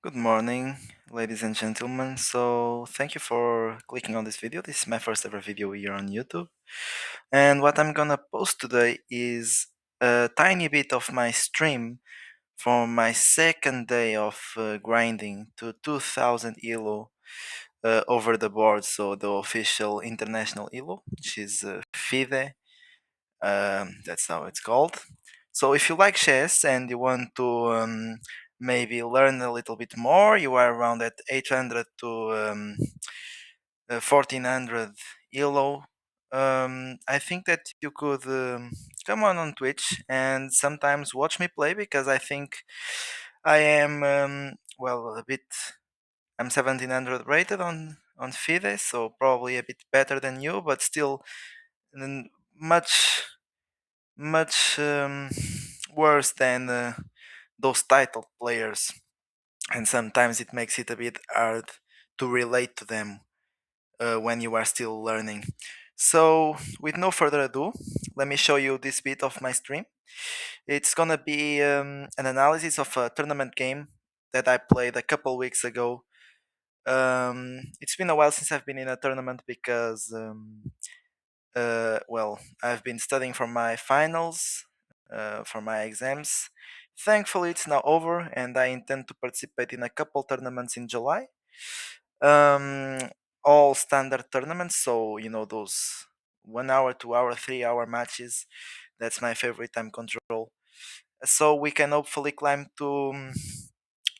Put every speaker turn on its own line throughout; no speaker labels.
Good morning, ladies and gentlemen. So, thank you for clicking on this video. This is my first ever video here on YouTube. And what I'm gonna post today is a tiny bit of my stream from my second day of grinding to 2000 ELO over the board. So, the official international ELO, which is FIDE. That's how it's called. So if you like chess and you want to maybe learn a little bit more, you are around at 800 to 1400 ELO. I think that you could come on Twitch and sometimes watch me play because I think I am well a bit. I'm 1700 rated on FIDE, so probably a bit better than you, but still much much worse than those title players, and sometimes it makes it a bit hard to relate to them when you are still learning. So, with no further ado, let me show you this bit of my stream. It's gonna be an analysis of a tournament game that I played a couple weeks ago. It's been a while since I've been in a tournament because well, I've been studying for my finals, for my exams. Thankfully, it's now over, and I intend to participate in a couple tournaments in July. Um, all standard tournaments, so you know those 1 hour, 2 hour, 3 hour matches. That's my favorite time control. So we can hopefully climb to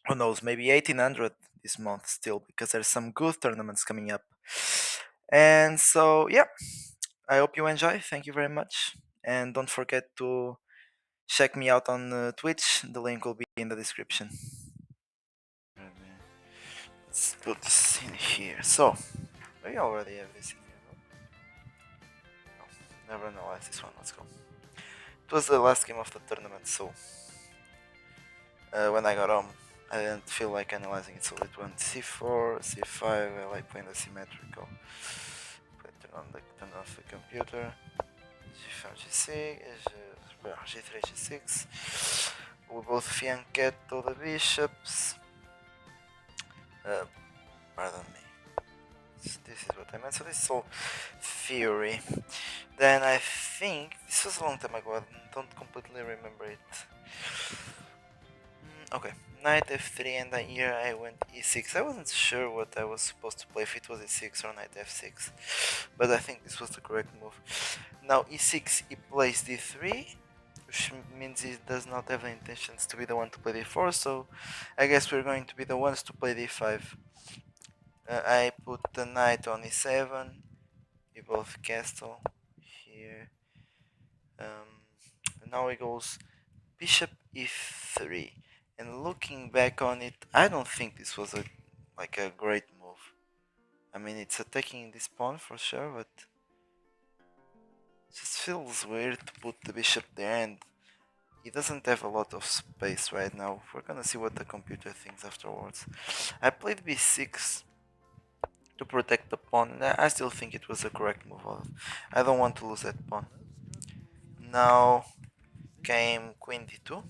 who knows, maybe 1800 this month still, because there's some good tournaments coming up. And so yeah, I hope you enjoy. Thank you very much. And don't forget to check me out on Twitch. The link will be in the description. Let's put this in here. So, we already have this in here. No, never analyze this one. Let's go. It was the last game of the tournament, so when I got home, I didn't feel like analyzing it, so it went c4, c5. I like playing the symmetrical. Turn off the computer. G5, G6, G3, G6. We both fianchetto the bishops. Uh, pardon me. This is what I meant. So this is all theory. Then I think this was a long time ago. I don't completely remember it. Okay, knight f3, and here I went e6. I wasn't sure what I was supposed to play, if it was e6 or knight f6, but I think this was the correct move. Now e6, he plays d3, which means he does not have the intentions to be the one to play d4, so I guess we're going to be the ones to play d5. I put the knight on e7, we both castle here. Now he goes bishop e3, and looking back on it, I don't think this was a great move. I mean, it's attacking this pawn for sure, but it just feels weird to put the bishop there, and he doesn't have a lot of space right now. We're gonna see what the computer thinks afterwards. I played b6 to protect the pawn, and I still think it was a correct move. I don't want to lose that pawn. Now came queen d2.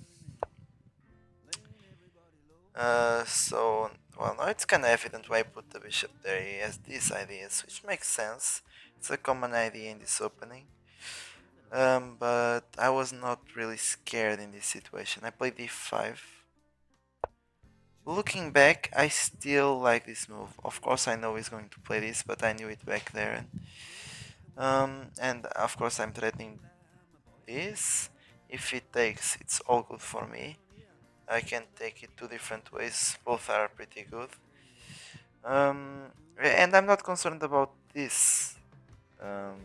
Well, now it's kind of evident why I put the bishop there. He has these ideas, which makes sense. It's a common idea in this opening. But I was not really scared in this situation. I played d5. Looking back, I still like this move. Of course, I know he's going to play this, but I knew it back there. And of course, I'm threatening this. If it takes, it's all good for me. I can take it two different ways. Both are pretty good. And I'm not concerned about this. Um,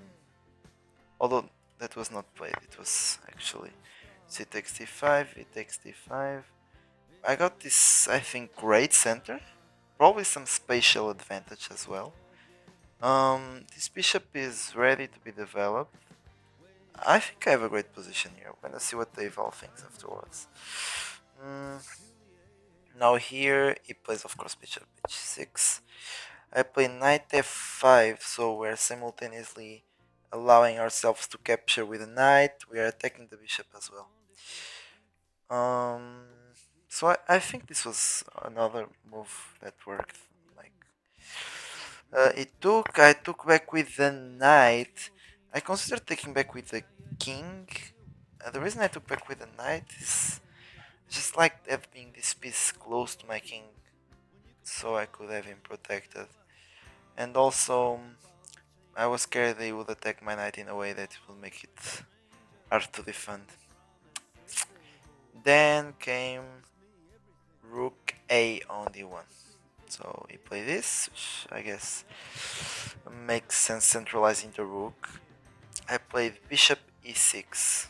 although that was not played. It was actually c takes d5, it takes d5. I got this, I think, great center. Probably some spatial advantage as well. This bishop is ready to be developed. I think I have a great position here. We're gonna see what the eval thinks afterwards. Now here he plays, of course, bishop h6. I play knight f5, so we're simultaneously allowing ourselves to capture with a knight. We are attacking the bishop as well. Um, So I think this was another move that worked. Like I took back with the knight. I considered taking back with the king. The reason I took back with the knight is just like having this piece close to my king, so I could have him protected. And also, I was scared they would attack my knight in a way that will make it hard to defend. Then came rook a on d1. So he played this, which I guess makes sense centralizing the rook. I played bishop e6.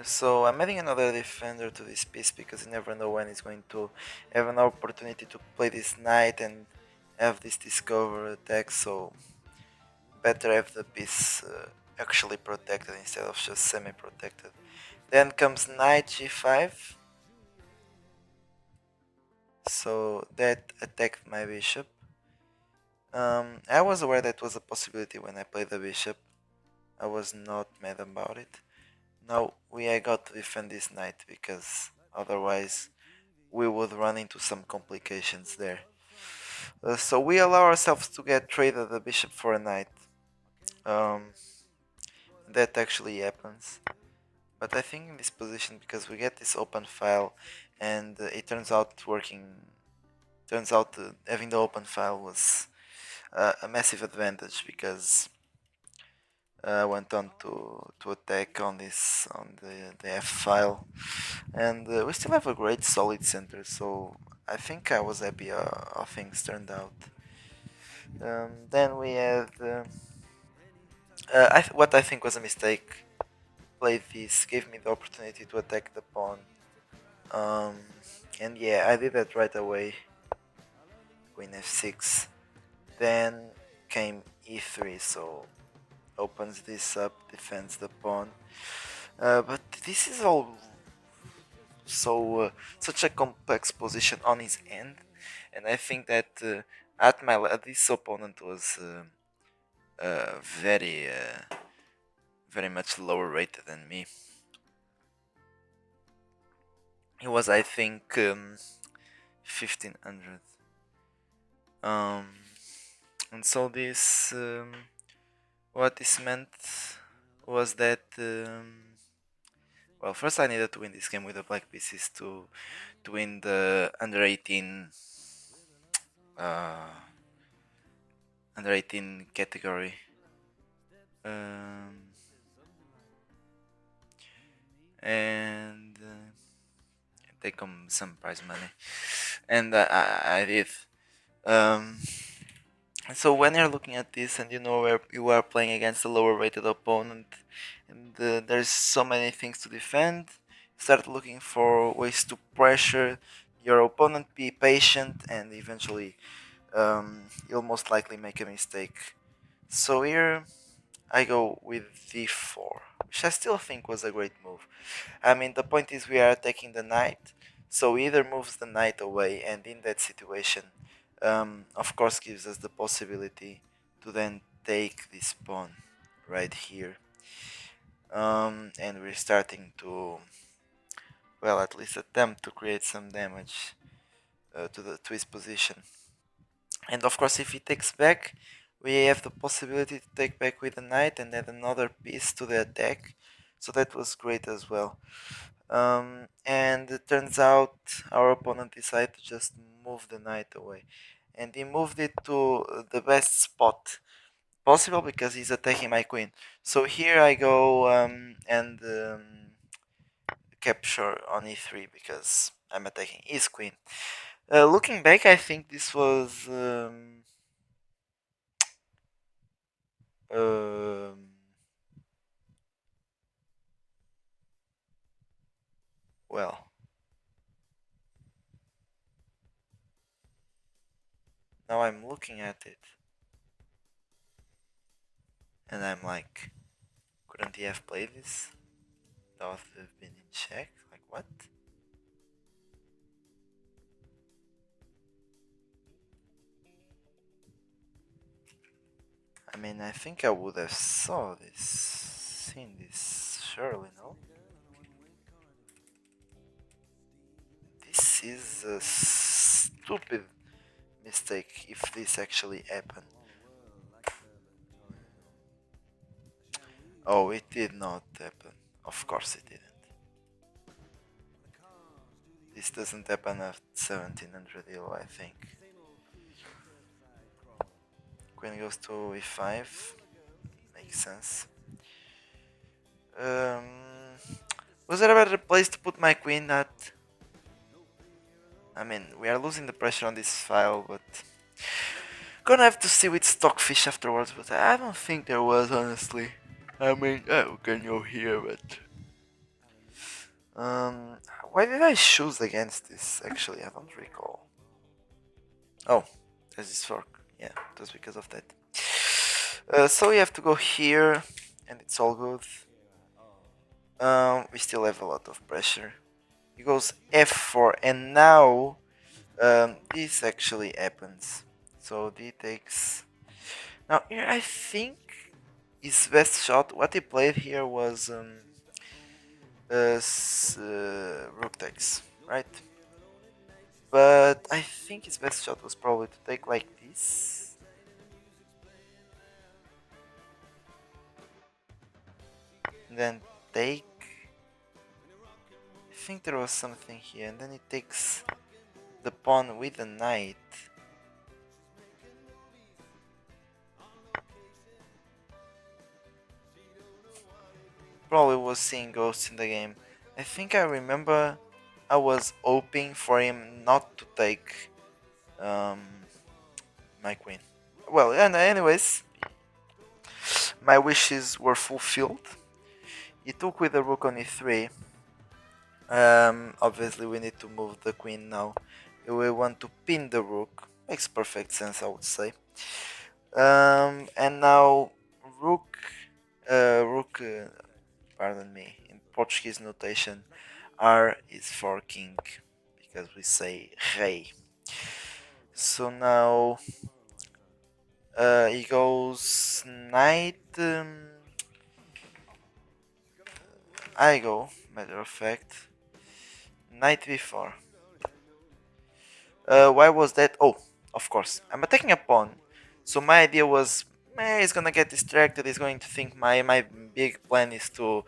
So I'm adding another defender to this piece because you never know when he's going to have an opportunity to play this knight and have this discover attack. So better have the piece actually protected instead of just semi-protected. Then comes knight g5. So that attacked my bishop. I was aware that was a possibility when I played the bishop. I was not mad about it. Now I got to defend this knight because otherwise we would run into some complications there. So we allow ourselves to get traded the bishop for a knight. Um, that actually happens. But I think in this position, because we get this open file, and it turns out working. Turns out having the open file was a massive advantage because I went on to attack on this on the F file, and we still have a great solid center. So I think I was happy how things turned out. Then we had what I think was a mistake. Played this, gave me the opportunity to attack the pawn. Um, and yeah, I did that right away. Queen f6. Then came e3, so opens this up, defends the pawn. But this is all such a complex position on his end, and I think that this opponent was very much lower rated than me. He was, I think, 1500. Um, and so what this meant was that well, first I needed to win this game with the black pieces to win the uh, under 18 category. Um, and take home some prize money, and I did. Um, so when you're looking at this and you know where you are playing against a lower rated opponent, and there's so many things to defend, start looking for ways to pressure your opponent, be patient, and eventually you'll most likely make a mistake. So here I go with d4, which I still think was a great move. I mean, the point is we are attacking the knight, so he either moves the knight away, and in that situation, of course, gives us the possibility to then take this pawn right here. And we're starting to, well, at least attempt to create some damage to his position. And of course, if he takes back, we have the possibility to take back with the knight and add another piece to the attack. So that was great as well. And it turns out our opponent decided to just move the knight away. And he moved it to the best spot possible because he's attacking my queen. So here I go and capture on e3 because I'm attacking his queen. Looking back, I think this was um, well. Now I'm looking at it and I'm like, couldn't he have played this? That would have been in check. Like what? I mean, I think I would have seen this surely, no? this is a stupid mistake if this actually happened. Oh, it did not happen. Of course it didn't. This doesn't happen at 1700 elo, I think. Queen goes to e5. Makes sense. Um, was there a better place to put my queen at? I mean, we are losing the pressure on this file, but gonna have to see with Stockfish afterwards. But I don't think there was, honestly. I mean, oh, can you hear it? Um, why did I choose against this? Actually, I don't recall. Oh, there's this fork. Yeah, that's because of that. So we have to go here, and it's all good. We still have a lot of pressure. He goes f4, and now this actually happens. So d takes. Now here I think his best shot. What he played here was rook takes, right? But I think his best shot was probably to take like this. And then take. I think there was something here, and then he takes the pawn with the knight. Probably was seeing ghosts in the game. I think I remember I was hoping for him not to take um, my queen. Well, and anyways, my wishes were fulfilled. He took with the rook on e3. Obviously, we need to move the queen now. We want to pin the rook. Makes perfect sense, I would say. And now rook, rook. Pardon me. In Portuguese notation, R is for king because we say rei. So now he goes knight. I go, matter of fact, knight b4. Why was that? Oh, of course, I'm attacking a pawn. So my idea was, he's gonna get distracted. He's going to think my big plan is to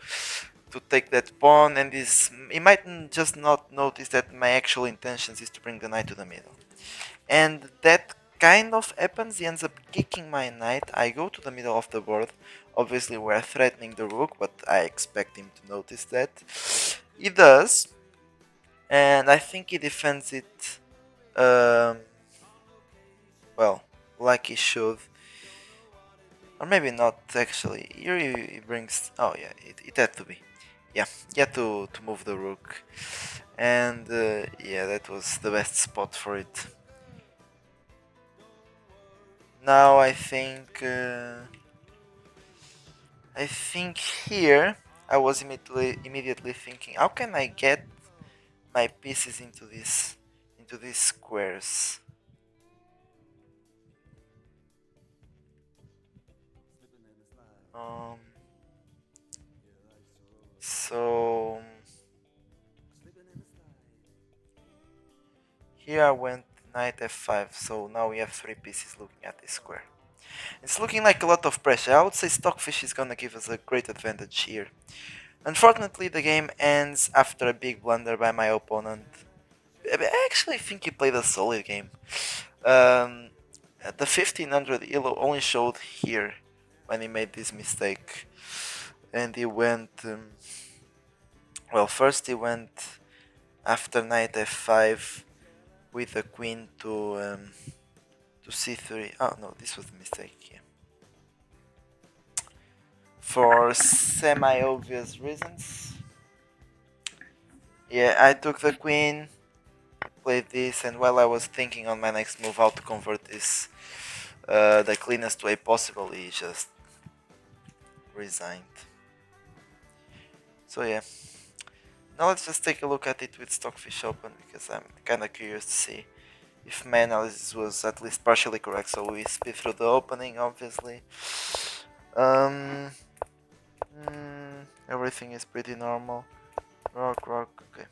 take that pawn, and this he might just not notice that my actual intentions is to bring the knight to the middle. And that kind of happens. He ends up kicking my knight. I go to the middle of the board. Obviously, we're threatening the rook, but I expect him to notice that. He does, and I think he defends it um, well, like he should. Or maybe not actually. Here he brings. Oh, yeah, it had to be. Yeah, he had to move the rook. And yeah, that was the best spot for it. Now I think here I was immediately thinking, how can I get my pieces into these squares? Um, so here I went knight f5, so now we have three pieces looking at this square. It's looking like a lot of pressure. I would say Stockfish is gonna give us a great advantage here. Unfortunately, the game ends after a big blunder by my opponent. I actually think he played a solid game. Um, the 1500 elo only showed here when he made this mistake. And he went. Well, first he went after knight f5 with the queen to c3. Oh no, this was the mistake here. For semi-obvious reasons. Yeah, I took the queen, played this, and while I was thinking on my next move how to convert this the cleanest way possible, he just resigned. So yeah. Now let's just take a look at it with Stockfish open because I'm kinda curious to see if my analysis was at least partially correct. So we speed through the opening, obviously. Um, everything is pretty normal. Rock, rock, okay.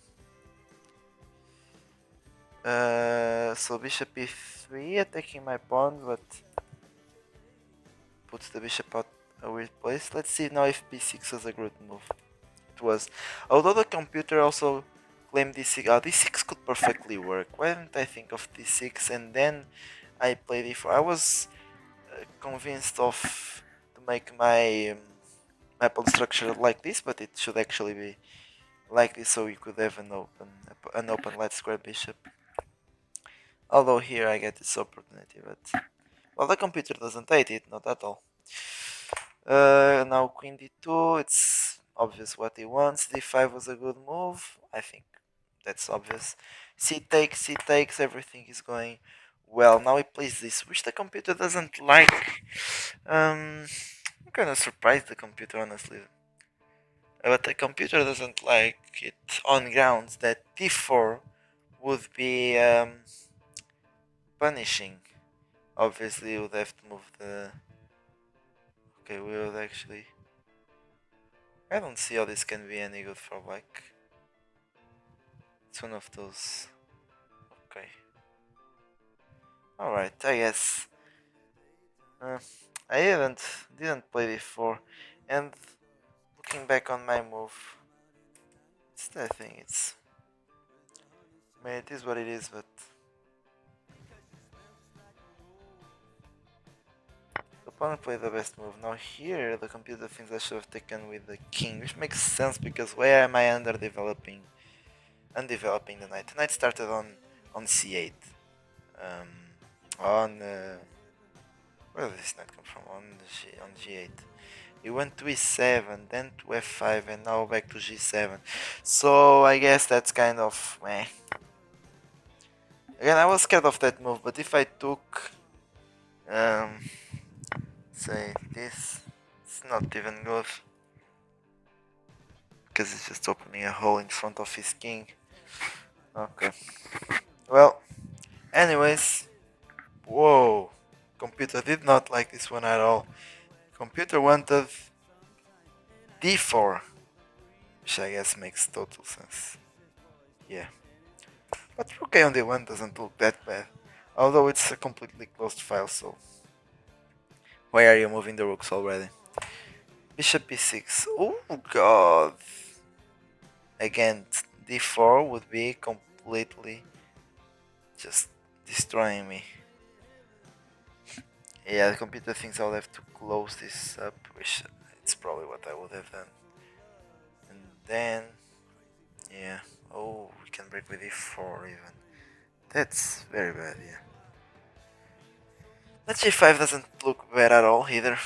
So bishop e3 attacking my pawn, but puts the bishop out a weird place. Let's see now if b6 was a good move. It was. Although the computer also claimed d6. D6 could perfectly work. Why didn't I think of d6 and then I played d4? I was convinced of to make my my pawn structure like this, but it should actually be like this, so we could have an open light square bishop. Although here I get this opportunity, but well, the computer doesn't hate it, not at all. Now queen d2, it's obvious what he wants. d5 was a good move, I think that's obvious. C takes, everything is going well. Now he plays this, which the computer doesn't like. I'm kind of surprised the computer, honestly. But the computer doesn't like it on grounds that d4 would be punishing. Obviously, you would have to move the. Okay, we would actually. I don't see how this can be any good for black. It's one of those. Okay. Alright, I guess. Uh, I didn't play before, and looking back on my move, it's I think it's. I mean, it is what it is, but the opponent played the best move. Now here, the computer thinks I should have taken with the king, which makes sense because where am I undeveloping the knight? The knight started on c8. Um, on where did this knight come from? On g8. He went to e7, then to f5, and now back to g7. So I guess that's kind of meh. Again, I was scared of that move, but if I took, um, say this, it's not even good because it's just opening a hole in front of his king. Okay. Well, anyways, whoa. Computer did not like this one at all. Computer wanted d4, which I guess makes total sense. Yeah. But rook a on d1 doesn't look that bad. Although it's a completely closed file, so why are you moving the rooks already? Bishop b6. Oh god. Again, d4 would be completely just destroying me. Yeah, the computer thinks I'll have to close this up, which it's probably what I would have done. And then, yeah, oh, we can break with e4 even. That's very bad, yeah. That g5 doesn't look bad at all either.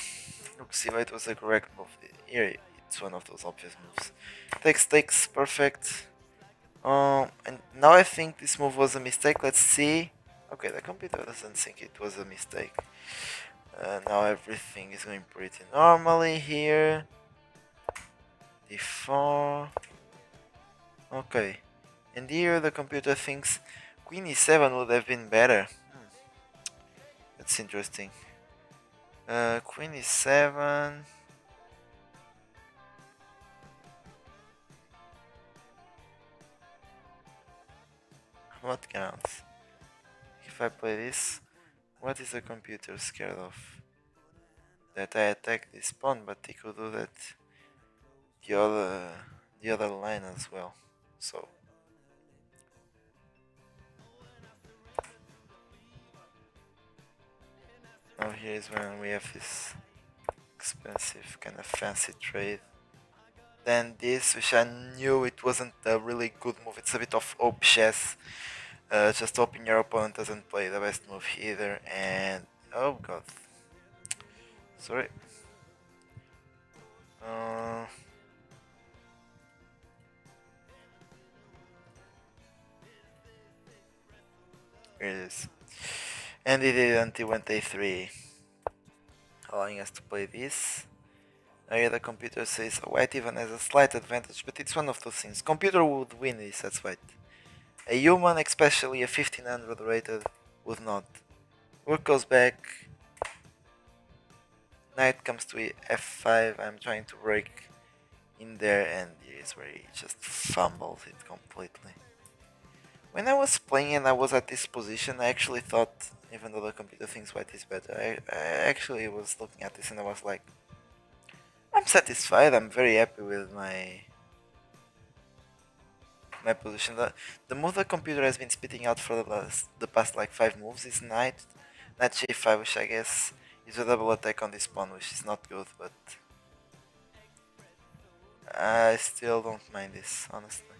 Rook c8 was the correct move. Here, it's one of those obvious moves. Takes, perfect. And now I think this move was a mistake. Let's see. Okay, the computer doesn't think it was a mistake. Now everything is going pretty normally here. d4. Okay. And here the computer thinks queen e7 would have been better. That's interesting. Queen e7. What counts? If I play this, what is the computer scared of? That I attack this pawn, but he could do that the other the other line as well. So now here is when we have this expensive kind of fancy trade. Then this, which I knew it wasn't a really good move. It's a bit of op chess. Just hoping your opponent doesn't play the best move either. And oh god, sorry. Uh, Here it is. And he didn't. He went a3, allowing us to play this. Here the computer says white even has a slight advantage, but it's one of those things. Computer would win this, that's white. A human, especially a 1500 rated, would not. Rook goes back. Knight comes to f5. I'm trying to break in there, and here's where he just fumbles it completely. When I was playing and I was at this position, I actually thought, even though the computer thinks white is better, I actually was looking at this and I was like, I'm satisfied. I'm very happy with my position. The move the computer has been spitting out for the past like 5 moves is knight g5, which I guess is a double attack on this pawn, which is not good, but I still don't mind this, honestly.